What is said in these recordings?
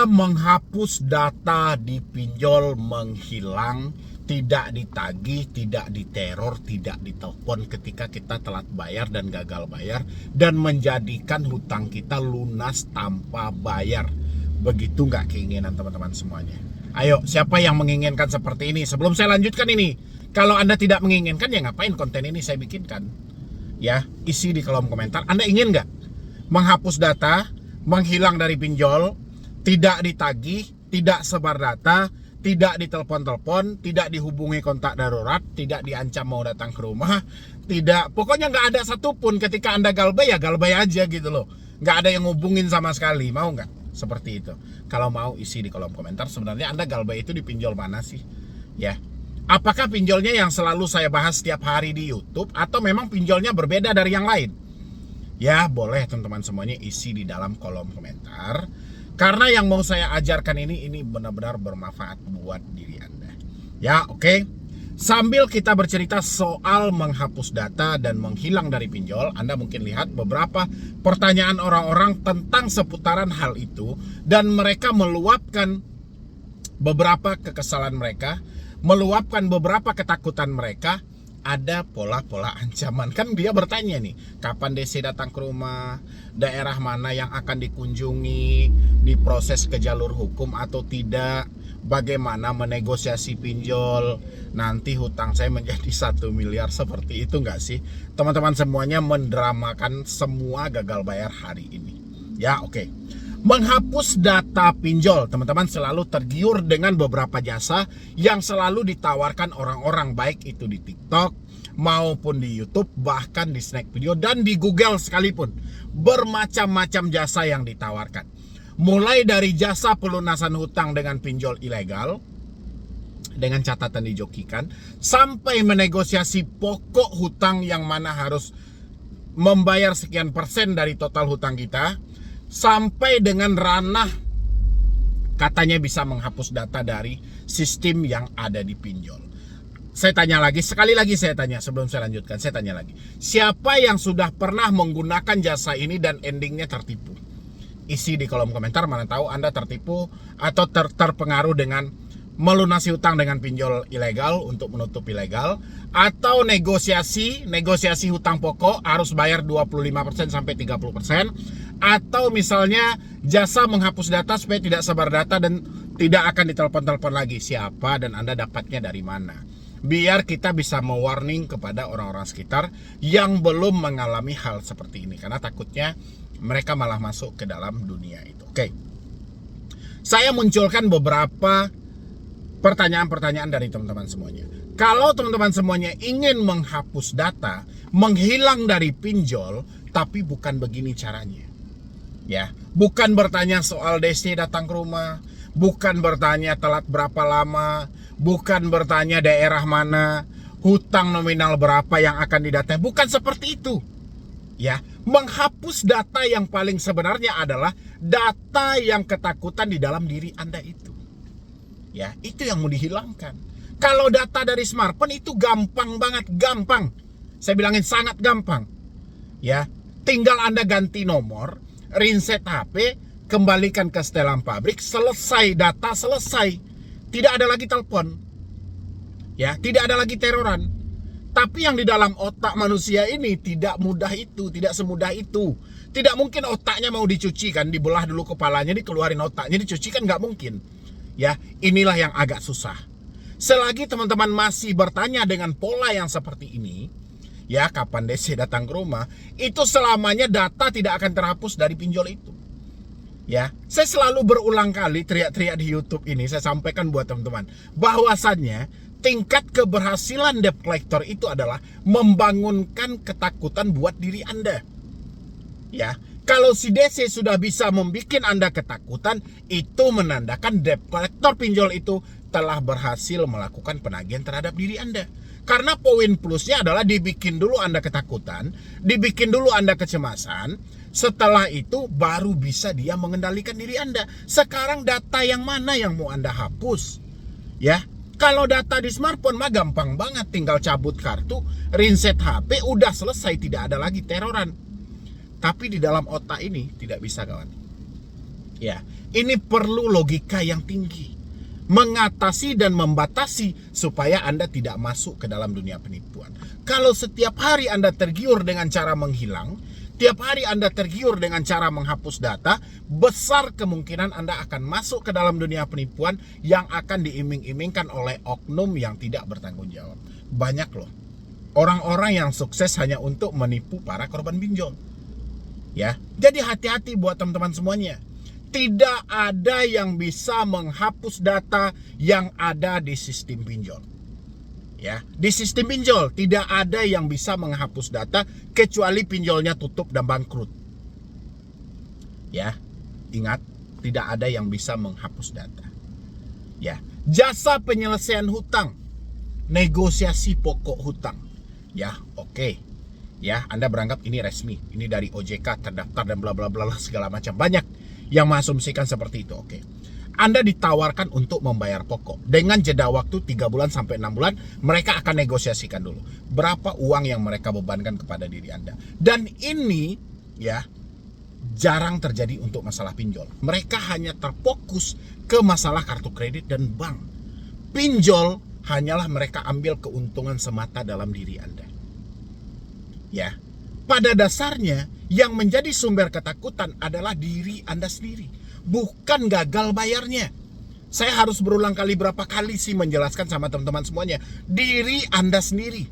menghapus data di pinjol menghilang, tidak ditagih, tidak diteror, tidak ditelepon ketika kita telat bayar dan gagal bayar, dan menjadikan hutang kita lunas tanpa bayar. Begitu nggak keinginan teman-teman semuanya? Ayo, siapa yang menginginkan seperti ini? Sebelum saya lanjutkan ini, kalau Anda tidak menginginkan, ya ngapain konten ini saya bikinkan? Ya, isi di kolom komentar. Anda ingin nggak menghapus data, menghilang dari pinjol, tidak ditagih, tidak sebar data, tidak ditelepon-telepon, tidak dihubungi kontak darurat, tidak diancam mau datang ke rumah, tidak, pokoknya nggak ada satupun. Ketika Anda galbay, ya galbay aja gitu loh. Nggak ada yang ngubungin sama sekali. Mau nggak seperti itu? Kalau mau, isi di kolom komentar. Sebenarnya Anda galbay itu di pinjol mana sih? Ya, apakah pinjolnya yang selalu saya bahas setiap hari di YouTube, atau memang pinjolnya berbeda dari yang lain? Ya, boleh teman-teman semuanya isi di dalam kolom komentar. Karena yang mau saya ajarkan ini benar-benar bermanfaat buat diri Anda. Ya, oke. Sambil kita bercerita soal menghapus data dan menghilang dari pinjol, Anda mungkin lihat beberapa pertanyaan orang-orang tentang seputaran hal itu, dan mereka meluapkan beberapa kekesalan mereka, meluapkan beberapa ketakutan mereka. Ada pola-pola ancaman. Kan dia bertanya nih, kapan DC datang ke rumah, daerah mana yang akan dikunjungi, diproses ke jalur hukum atau tidak, bagaimana menegosiasi pinjol, nanti hutang saya menjadi 1 miliar. Seperti itu nggak sih? Teman-teman semuanya mendramakan semua gagal bayar hari ini. Ya, oke. Menghapus data pinjol, teman-teman selalu tergiur dengan beberapa jasa yang selalu ditawarkan orang-orang, baik itu di TikTok maupun di YouTube, bahkan di Snack Video dan di Google sekalipun. Bermacam-macam jasa yang ditawarkan. Mulai dari jasa pelunasan hutang dengan pinjol ilegal dengan catatan dijokikan, sampai menegosiasi pokok hutang yang mana harus membayar sekian persen dari total hutang kita, sampai dengan ranah katanya bisa menghapus data dari sistem yang ada di pinjol. Saya tanya lagi, sekali lagi saya tanya sebelum saya lanjutkan, saya tanya lagi. Siapa yang sudah pernah menggunakan jasa ini dan endingnya tertipu? Isi di kolom komentar, mana tahu Anda tertipu atau terpengaruh dengan melunasi hutang dengan pinjol ilegal untuk menutup ilegal, atau negosiasi hutang pokok harus bayar 25% sampai 30%, atau misalnya jasa menghapus data supaya tidak sebar data dan tidak akan ditelepon-telepon lagi. Siapa dan Anda dapatnya dari mana? Biar kita bisa mewarning kepada orang-orang sekitar yang belum mengalami hal seperti ini, karena takutnya mereka malah masuk ke dalam dunia itu. Oke. Saya munculkan beberapa pertanyaan-pertanyaan dari teman-teman semuanya. Kalau teman-teman semuanya ingin menghapus data, menghilang dari pinjol, tapi bukan begini caranya. Ya, bukan bertanya soal DC datang ke rumah, bukan bertanya telat berapa lama, bukan bertanya daerah mana, hutang nominal berapa yang akan didatai, bukan seperti itu. Ya, menghapus data yang paling sebenarnya adalah data yang ketakutan di dalam diri Anda itu. Ya, itu yang mau dihilangkan. Kalau data dari smartphone itu gampang banget, gampang. Saya bilangin sangat gampang. Ya, tinggal Anda ganti nomor, reset HP, kembalikan ke setelan pabrik, selesai data, selesai. Tidak ada lagi telepon. Ya, tidak ada lagi teroran. Tapi yang di dalam otak manusia ini tidak mudah itu, tidak semudah itu. Tidak mungkin otaknya mau dicuci kan, dibelah dulu kepalanya, dikeluarin otaknya, dicuci kan nggak mungkin. Ya, inilah yang agak susah. Selagi teman-teman masih bertanya dengan pola yang seperti ini, ya kapan DC datang ke rumah, itu selamanya data tidak akan terhapus dari pinjol itu. Ya, saya selalu berulang kali teriak-teriak di YouTube ini, saya sampaikan buat teman-teman, bahwasannya tingkat keberhasilan debt collector itu adalah membangunkan ketakutan buat diri Anda. Ya, kalau si DC sudah bisa membuat Anda ketakutan, itu menandakan debt collector pinjol itu telah berhasil melakukan penagihan terhadap diri Anda. Karena poin plusnya adalah dibikin dulu Anda ketakutan, dibikin dulu Anda kecemasan, setelah itu baru bisa dia mengendalikan diri Anda. Sekarang data yang mana yang mau Anda hapus? Ya, kalau data di smartphone mah gampang banget, tinggal cabut kartu, reset HP, udah selesai, tidak ada lagi teroran. Tapi di dalam otak ini tidak bisa, kawan. Ya, ini perlu logika yang tinggi. Mengatasi dan membatasi supaya Anda tidak masuk ke dalam dunia penipuan. Kalau setiap hari Anda tergiur dengan cara menghilang, tiap hari Anda tergiur dengan cara menghapus data, besar kemungkinan Anda akan masuk ke dalam dunia penipuan yang akan diiming-imingkan oleh oknum yang tidak bertanggung jawab. Banyak loh orang-orang yang sukses hanya untuk menipu para korban pinjol. Ya, jadi hati-hati buat teman-teman semuanya. Tidak ada yang bisa menghapus data yang ada di sistem pinjol. Ya, di sistem pinjol tidak ada yang bisa menghapus data kecuali pinjolnya tutup dan bangkrut. Ya, ingat, tidak ada yang bisa menghapus data. Ya, jasa penyelesaian hutang, negosiasi pokok hutang. Ya, oke. Ya, Anda beranggap ini resmi, ini dari OJK terdaftar dan bla bla bla segala macam. Banyak yang mengasumsikan seperti itu. Oke. Anda ditawarkan untuk membayar pokok. Dengan jeda waktu 3 bulan sampai 6 bulan, mereka akan negosiasikan dulu berapa uang yang mereka bebankan kepada diri Anda. Dan ini ya jarang terjadi untuk masalah pinjol. Mereka hanya terfokus ke masalah kartu kredit dan bank. Pinjol hanyalah mereka ambil keuntungan semata dalam diri Anda. Ya. Pada dasarnya, yang menjadi sumber ketakutan adalah diri Anda sendiri, bukan gagal bayarnya. Saya harus berulang kali berapa kali sih menjelaskan sama teman-teman semuanya, diri Anda sendiri.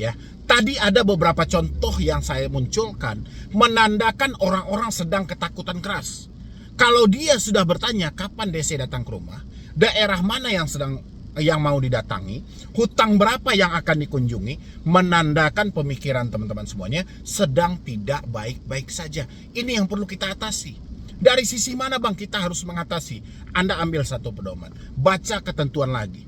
Ya, tadi ada beberapa contoh yang saya munculkan menandakan orang-orang sedang ketakutan keras. Kalau dia sudah bertanya kapan DC datang ke rumah, daerah mana yang mau didatangi, hutang berapa yang akan dikunjungi, menandakan pemikiran teman-teman semuanya sedang tidak baik-baik saja. Ini yang perlu kita atasi. Dari sisi mana bang kita harus mengatasi? Anda ambil satu pedoman, baca ketentuan lagi.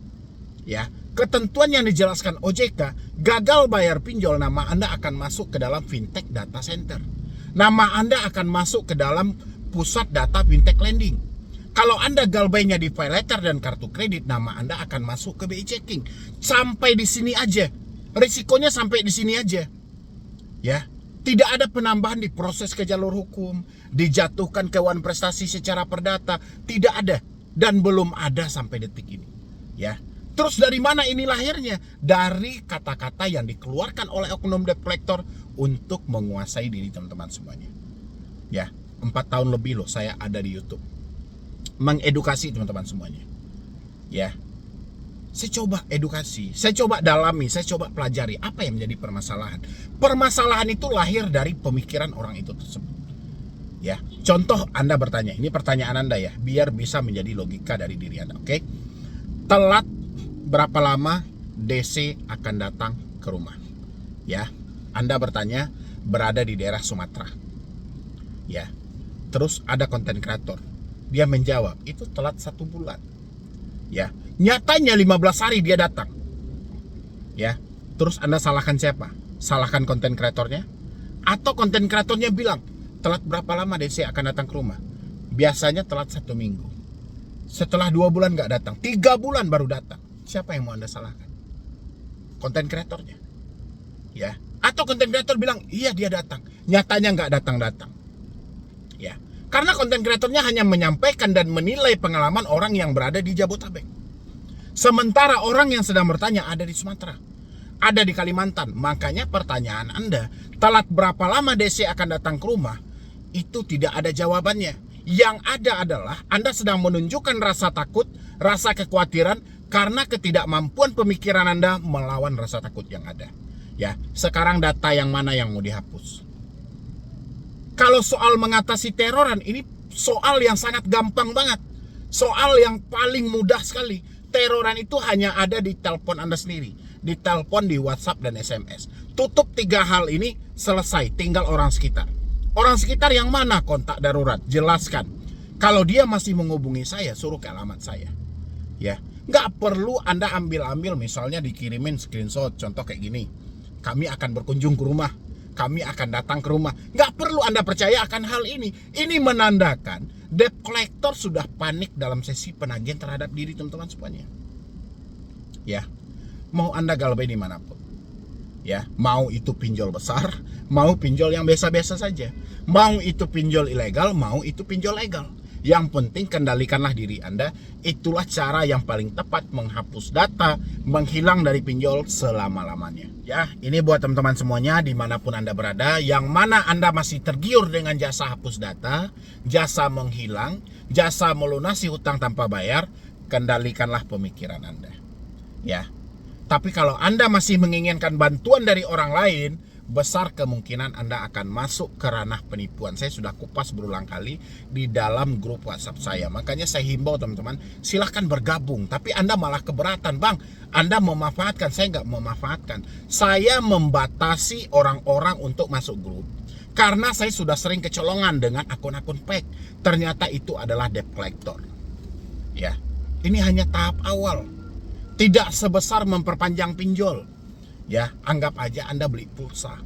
Ya, ketentuan yang dijelaskan OJK, gagal bayar pinjol, nama Anda akan masuk ke dalam fintech data center. Nama Anda akan masuk ke dalam pusat data fintech lending. Kalau Anda galbainya di pay letter dan kartu kredit, nama Anda akan masuk ke BI Checking. Sampai di sini aja. Risikonya sampai di sini aja. Ya, tidak ada penambahan di proses ke jalur hukum, dijatuhkan ke Dewan Prestasi secara perdata, tidak ada dan belum ada sampai detik ini. Ya. Terus dari mana ini lahirnya? Dari kata-kata yang dikeluarkan oleh oknum debt collector untuk menguasai diri teman-teman semuanya. Ya, 4 tahun lebih loh saya ada di YouTube mengedukasi teman-teman semuanya. Ya. Saya coba edukasi, saya coba dalami, saya coba pelajari apa yang menjadi permasalahan. Permasalahan itu lahir dari pemikiran orang itu tersebut. Ya. Contoh Anda bertanya, ini pertanyaan Anda ya, biar bisa menjadi logika dari diri Anda, oke? Telat berapa lama DC akan datang ke rumah? Ya. Anda bertanya berada di daerah Sumatera. Ya. Terus ada konten kreator. Dia menjawab, itu telat 1 bulan. Ya, nyatanya 15 hari dia datang. Ya, terus Anda salahkan siapa? Salahkan konten kreatornya? Atau konten kreatornya bilang, telat berapa lama DC akan datang ke rumah? Biasanya telat 1 minggu. Setelah 2 bulan nggak datang, 3 bulan baru datang. Siapa yang mau Anda salahkan? Konten kreatornya. Ya, atau konten kreator bilang, iya dia datang. Nyatanya nggak datang-datang. Ya. Karena konten kreatornya hanya menyampaikan dan menilai pengalaman orang yang berada di Jabodetabek. Sementara orang yang sedang bertanya ada di Sumatera, ada di Kalimantan. Makanya pertanyaan Anda, telat berapa lama DC akan datang ke rumah, itu tidak ada jawabannya. Yang ada adalah Anda sedang menunjukkan rasa takut, rasa kekhawatiran karena ketidakmampuan pemikiran Anda melawan rasa takut yang ada. Ya, sekarang data yang mana yang mau dihapus? Kalau soal mengatasi teroran, ini soal yang sangat gampang banget. Soal yang paling mudah sekali. Teroran itu hanya ada di telepon Anda sendiri. Di telepon, di WhatsApp, dan SMS. Tutup 3 hal ini, selesai. Tinggal orang sekitar. Orang sekitar yang mana kontak darurat? Jelaskan. Kalau dia masih menghubungi saya, suruh ke alamat saya. Ya, nggak perlu Anda ambil-ambil, misalnya dikirimin screenshot. Contoh kayak gini. Kami akan berkunjung ke rumah. Kami akan datang ke rumah. Nggak perlu Anda percaya akan hal ini. Ini menandakan debt collector sudah panik dalam sesi penagihan terhadap diri teman-teman semuanya. Ya, mau Anda galbay dimanapun. Ya, mau itu pinjol besar, mau pinjol yang biasa-biasa saja. Mau itu pinjol ilegal, mau itu pinjol legal. Yang penting kendalikanlah diri Anda. Itulah cara yang paling tepat menghapus data, menghilang dari pinjol selama-lamanya. Ya, ini buat teman-teman semuanya dimanapun Anda berada, yang mana Anda masih tergiur dengan jasa hapus data, jasa menghilang, jasa melunasi hutang tanpa bayar, kendalikanlah pemikiran Anda. Ya. Tapi kalau Anda masih menginginkan bantuan dari orang lain, besar kemungkinan Anda akan masuk ke ranah penipuan. Saya sudah kupas berulang kali di dalam grup WhatsApp saya. Makanya saya himbau teman-teman, silahkan bergabung. Tapi Anda malah keberatan, Bang. Anda memanfaatkan, saya nggak memanfaatkan. Saya membatasi orang-orang untuk masuk grup. Karena saya sudah sering kecolongan dengan akun-akun fake. Ternyata itu adalah debt collector. Ya, ini hanya tahap awal. Tidak sebesar memperpanjang pinjol. Ya, anggap aja Anda beli pulsa.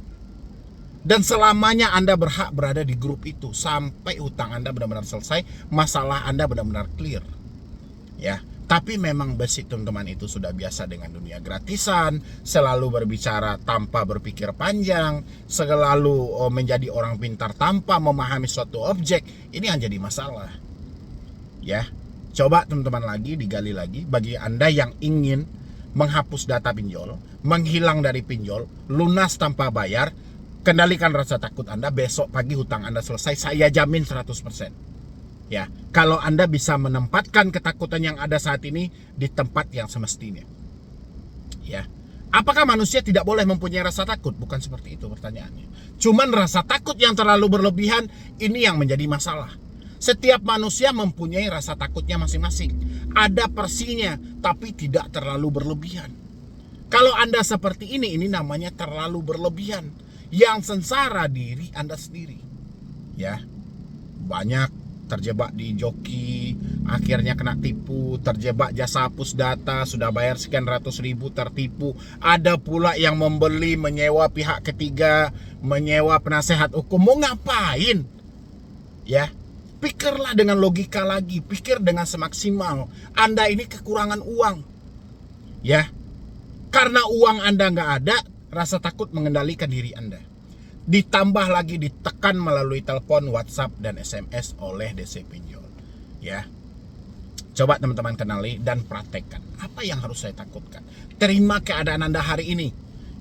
Dan selamanya Anda berhak berada di grup itu sampai hutang Anda benar-benar selesai, masalah Anda benar-benar clear. Ya, tapi memang basic teman-teman itu sudah biasa dengan dunia gratisan, selalu berbicara tanpa berpikir panjang, selalu menjadi orang pintar tanpa memahami suatu objek. Ini yang jadi masalah. Ya. Coba teman-teman lagi, digali lagi. Bagi Anda yang ingin menghapus data pinjol, menghilang dari pinjol, lunas tanpa bayar, kendalikan rasa takut Anda. Besok pagi hutang Anda selesai, saya jamin 100%. Ya, kalau Anda bisa menempatkan ketakutan yang ada saat ini di tempat yang semestinya. Ya. Apakah manusia tidak boleh mempunyai rasa takut? Bukan seperti itu pertanyaannya. Cuman rasa takut yang terlalu berlebihan, ini yang menjadi masalah. Setiap manusia mempunyai rasa takutnya masing-masing. Ada porsinya, tapi tidak terlalu berlebihan. Kalau Anda seperti ini namanya terlalu berlebihan. Yang sengsara diri Anda sendiri. Ya, banyak terjebak di joki, akhirnya kena tipu, terjebak jasa hapus data, sudah bayar sekian ratus ribu tertipu. Ada pula yang membeli, menyewa pihak ketiga, menyewa penasehat hukum. Mau ngapain? Ya, pikirlah dengan logika lagi, pikir dengan semaksimal. Anda ini kekurangan uang. Ya, karena uang Anda nggak ada, rasa takut mengendalikan diri Anda. Ditambah lagi ditekan melalui telepon, WhatsApp, dan SMS oleh DC Pinjol. Ya, coba teman-teman kenali dan praktekkan. Apa yang harus saya takutkan? Terima keadaan Anda hari ini.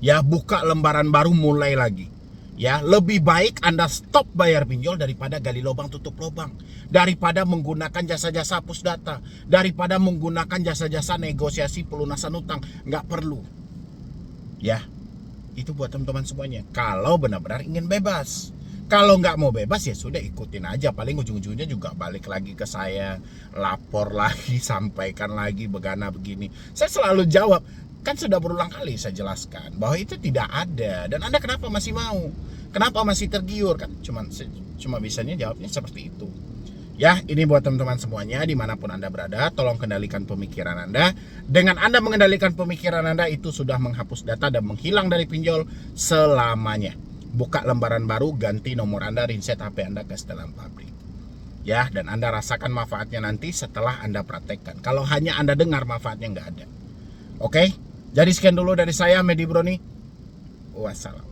Ya, buka lembaran baru, mulai lagi. Ya, lebih baik Anda stop bayar pinjol daripada gali lubang tutup lubang, daripada menggunakan jasa-jasa hapus data, daripada menggunakan jasa-jasa negosiasi pelunasan utang. Nggak perlu. Ya, itu buat teman-teman semuanya. Kalau benar-benar ingin bebas. Kalau nggak mau bebas ya sudah, ikutin aja. Paling ujung-ujungnya juga balik lagi ke saya, lapor lagi, sampaikan lagi, begana begini. Saya selalu jawab. Kan sudah berulang kali saya jelaskan bahwa itu tidak ada. Dan Anda kenapa masih mau? Kenapa masih tergiur? Kan cuma bisanya jawabnya seperti itu. Ya, ini buat teman-teman semuanya dimanapun Anda berada, tolong kendalikan pemikiran Anda. Dengan Anda mengendalikan pemikiran Anda, itu sudah menghapus data dan menghilang dari pinjol selamanya. Buka lembaran baru, ganti nomor Anda, reset HP Anda ke setelan pabrik. Ya, dan Anda rasakan manfaatnya nanti setelah Anda praktekkan. Kalau hanya Anda dengar, manfaatnya nggak ada. Oke? Jadi sekian dulu dari saya, Medi Broni. Wassalam.